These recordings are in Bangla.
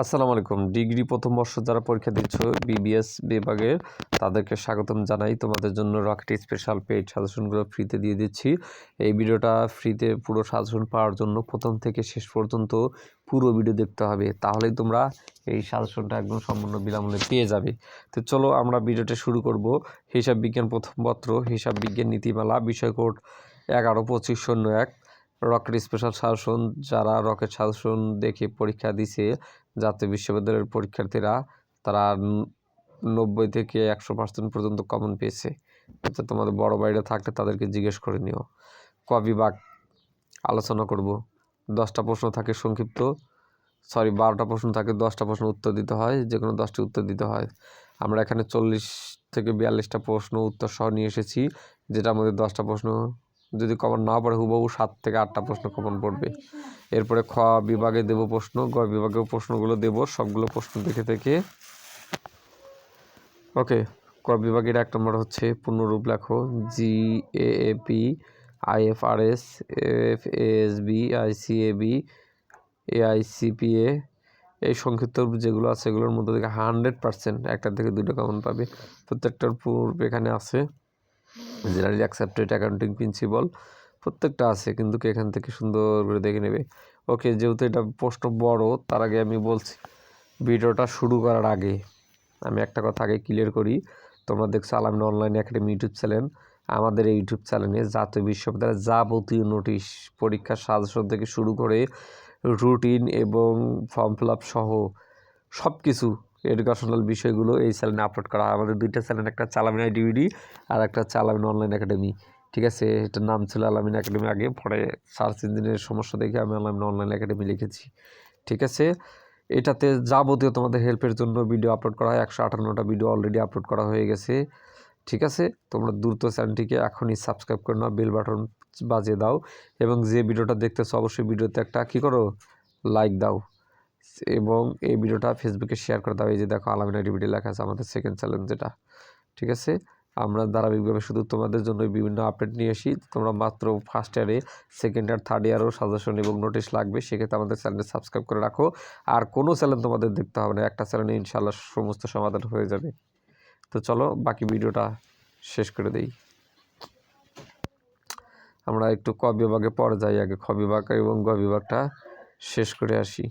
আসসালামু আলাইকুম। ডিগ্রি প্রথম বর্ষ যারা পরীক্ষা দিচ্ছ বিবিএস বিভাগের, তাদেরকে স্বাগতম জানাই। তোমাদের জন্য রকেট স্পেশাল পেইড সাজেশনগুলো ফ্রিতে দিয়ে দিচ্ছি। এই ভিডিওটা ফ্রিতে পুরো সাজেশন পাওয়ার জন্য প্রথম থেকে শেষ পর্যন্ত পুরো ভিডিও দেখতে হবে, তাহলেই তোমরা এই সাজেশনটা একদম সম্পূর্ণ বিনামূল্যে পেয়ে যাবে। তো চলো আমরা ভিডিওটা শুরু করব। হিসাব বিজ্ঞান প্রথম পত্র, হিসাব বিজ্ঞান নীতিমালা, বিষয় কোড 11-25-01। Rocket special suggestion. যারা রকেট সাজেশন দেখে পরীক্ষা দিছে জাতীয় বিশ্ববিদ্যালয়ের পরীক্ষার্থীরা, তারা 90 থেকে 100% পর্যন্ত কমন পেয়েছে। তো তোমাদের বড় বাইরে থাকলে তাদেরকে জিজ্ঞেস করে নিও। ক বিভাগ আলোচনা করব। 10টা প্রশ্ন থাকে সংক্ষিপ্ত, 12টা প্রশ্ন থাকে, 10টা প্রশ্ন উত্তর দিতে হয়, যে কোনো 10টি উত্তর দিতে হয়। আমরা এখানে 40 থেকে 42টা প্রশ্ন উত্তর সহ নিয়ে এসেছি, যেটার মধ্যে 10টা প্রশ্ন যদি কমন না পড়ে হুবহু 7 থেকে 8টা প্রশ্ন কমন পড়বে। এরপরে খ বিভাগে দেব প্রশ্ন, গ বিভাগেও প্রশ্নগুলো দেব, সবগুলো প্রশ্ন দেখে থেকে। ওকে, ক বিভাগের 1 নম্বর হচ্ছে পূর্ণরূপ লেখো। GAAP IFRS FASB ICAB AICPA। এই সংক্ষিপ্ত রূপ যেগুলো আছে এগুলোর মধ্যে থেকে 100% একটা থেকে 2টা কমন পাবে। প্রত্যেকটার পূর্ব এখানে আছে। জেনারেলি অ্যাকসেপ্টেড অ্যাকাউন্টিং প্রিন্সিপাল প্রত্যেকটা আছে, কিন্তু এখান থেকে সুন্দর করে দেখে নেবে। ওকে, যেহেতু এটা প্রশ্ন বড়, তার আগে আমি বলছি, ভিডিওটা শুরু করার আগে আমি একটা কথা আগে ক্লিয়ার করি। তোমরা দেখছো Al-Amin online academy YouTube channel. আমাদের এই ইউটিউব চ্যানেলে জাতীয় বিশ্ববিদ্যালয়ের যাবতীয় নোটিশ, পরীক্ষার সাজেশন থেকে শুরু করে রুটিন এবং ফর্ম ফিল আপ সহ সব কিছু এডুকেশনাল বিষয়গুলো এই চ্যানেলে আপলোড করা হয়। আমাদের 2টা চ্যানেল, একটা আল-আমিন ডিভিডি আর একটা আল-আমিন অনলাইন একাডেমি। ঠিক আছে, এটার নাম ছিল আল-আমিন একাডেমি আগে, পরে সার্চ ইঞ্জিনের সমস্যা দেখে আমি আল-আমিন অনলাইন একাডেমি লিখেছি। ঠিক আছে, এটাতে যাবতীয় তোমাদের হেল্পের জন্য ভিডিও আপলোড করা হয়। 158টা ভিডিও অলরেডি আপলোড করা হয়ে গেছে। ঠিক আছে, তোমরা দ্রুত চ্যানেলটিকে এখনই সাবস্ক্রাইব করে নাও, বেল বাটন বাজিয়ে দাও, এবং যে ভিডিওটা দেখতেছো অবশ্যই ভিডিওতে একটা কী করো, লাইক দাও, এবং এই ভিডিওটা ফেসবুকে শেয়ার করে দাও। এই যে দেখো আল-আমিন ডিভিডি লেখা আছে, আমাদের সেকেন্ড চ্যানেল যেটা। ঠিক আছে, আমরা ধারাবাহিকভাবে শুধু তোমাদের জন্য বিভিন্ন আপডেট নিয়ে আসি। তোমরা মাত্র ফার্স্ট ইয়ারে, সেকেন্ড ইয়ার, থার্ড ইয়ারও সাজেশন এবং নোটিশ লাগবে, সেক্ষেত্রে আমাদের চ্যানেলে সাবস্ক্রাইব করে রাখো। আর কোনো চ্যানেল তোমাদের দেখতে হবে না, একটা চ্যানেলে ইনশাআল্লাহ সমস্ত সমাধান হয়ে যাবে। তো চলো বাকি ভিডিওটা শেষ করে দেই। আমরা একটু ক বিভাগে পরে যাই, আগে খ বিভাগ এবং গ বিভাগটা শেষ করে আসি।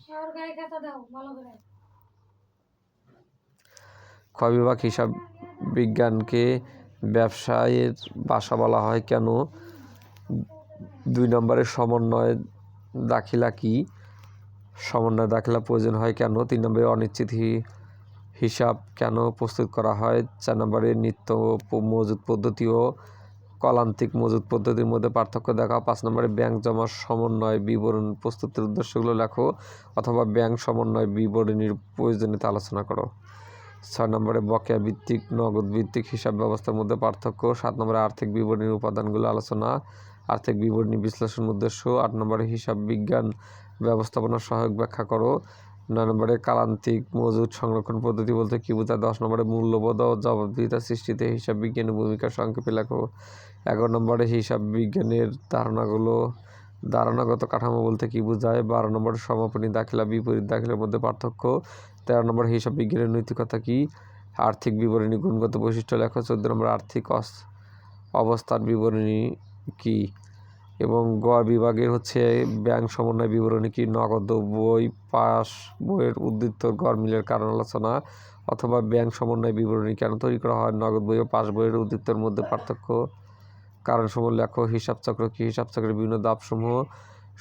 খ বিভাগ হিসাব বিজ্ঞানকে ব্যবসায়ের ভাষা বলা হয় কেন? 2 নম্বরের সমন্বয় দাখিলা কি? সমন্বয় দাখিলা প্রয়োজন হয় কেন? 3 নম্বরে অনিশ্চিত হিসাব কেন প্রস্তুত করা হয়? 4 নম্বরে নিত্য মজুদ পদ্ধতি ও কলান্তিক মজুদ পদ্ধতির মধ্যে পার্থক্য দেখাও। 5 নম্বরে ব্যাংক জমা সমন্বয় বিবরণ প্রস্তুতের উদ্দেশ্যগুলো লেখো, অথবা ব্যাংক সমন্বয় বিবরণীর প্রয়োজনীয়তা আলোচনা করো। 6 নম্বরে বকেয়া ভিত্তিক নগদ ভিত্তিক হিসাব ব্যবস্থার মধ্যে পার্থক্য। 7 নম্বরে আর্থিক বিবরণীর উপাদানগুলো আলোচনা, আর্থিক বিবরণী বিশ্লেষণ উদ্দেশ্য। 8 নম্বরে হিসাব বিজ্ঞান ব্যবস্থাপনা সহায়ক ব্যাখ্যা করো। 9 নম্বরে কালান্তিক মজুদ সংরক্ষণ পদ্ধতি বলতে কী বোঝায়? 10 নম্বরে মূল্যবোধ ও জবাবদিহিতা সৃষ্টিতে হিসাব বিজ্ঞানের ভূমিকা সংক্ষেপে লেখো। 11 নম্বরে হিসাব বিজ্ঞানের ধারণাগত কাঠামো বলতে কী বোঝায়? 12 নম্বরে সমাপনী দাখিলা বিপরীত দাখিলার মধ্যে পার্থক্য। 13 নম্বর হিসাব বিজ্ঞানের নৈতিকতা কী? আর্থিক বিবরণী গুণগত বৈশিষ্ট্য লেখো। 14 নম্বর আর্থিক অবস্থার বিবরণী কী? এবং গ বিভাগের হচ্ছে ব্যাংক সমন্বয় বিবরণী কি? নগদ বই, পাস বইয়ের উদ্ধৃত গড় মিলের কারণ আলোচনা, অথবা ব্যাংক সমন্বয় বিবরণী কেন তৈরি করা হয়? নগদ বই ও পাস বইয়ের উদ্ধৃতের মধ্যে পার্থক্য, কারণসমূহ লেখো। হিসাব চক্র কি? হিসাব চক্রের বিভিন্ন ধাপসমূহ।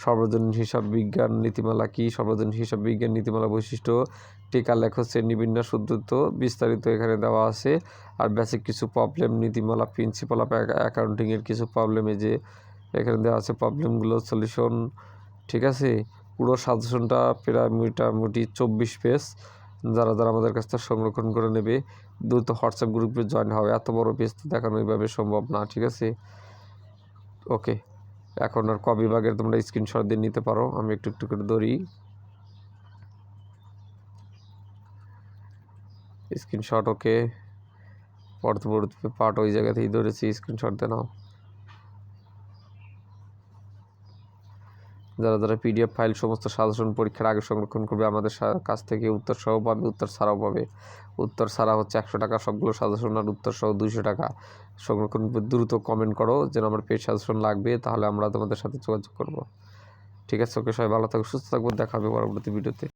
সর্বজনীন হিসাব বিজ্ঞান নীতিমালা কি? সর্বজনীন হিসাব বিজ্ঞান নীতিমালা বৈশিষ্ট্য। টিকা লেখো। শ্রেণীবিন্যাস উদ্ধৃত বিস্তারিত এখানে দেওয়া আছে। আর বেসিক কিছু প্রবলেম, নীতিমালা, প্রিন্সিপাল অফ অ্যাকাউন্টিংয়ের কিছু প্রবলেমে যে এখানে দেওয়া আছে, প্রবলেমগুলো সলিউশন। ঠিক আছে, পুরো সাজেশনটা প্রায় মোটামুটি 24 পেজ। যারা আমাদের কাছ থেকে সংরক্ষণ করে নেবে দ্রুত হোয়াটসঅ্যাপ গ্রুপে জয়েন হবে, এত বড় পেজ তো দেখানো এইভাবে সম্ভব না। ঠিক আছে, ওকে, এখন আর ক বিভাগের তোমরা স্ক্রিনশট দিয়ে নিতে পারো। আমি একটু একটু করে ধরি স্ক্রিনশট। ওকে, পড়তে পার্ট ওই জায়গা থেকেই ধরেছি, স্ক্রিনশট দিয়ে নাও। যারা যারা পিডিএফ ফাইল সমস্ত সাজেশন পরীক্ষার আগে সংরক্ষণ করবে আমাদের কাছ থেকে উত্তর সহ পাবে, উত্তর ছাড়াও পাবে। উত্তর ছাড়া হচ্ছে 100 টাকা, সবগুলো সাজেশন, আর উত্তর সহ 200 টাকা। সংরক্ষণ দ্রুত কমেন্ট করো যেন আমার পেজ সাজেশন লাগবে, তাহলে আমরা তোমাদের সাথে যোগাযোগ করব। ঠিক আছে, ওকে, সবাই ভালো থাকো, সুস্থ থাকবো, দেখা হবে পরবর্তী ভিডিওতে।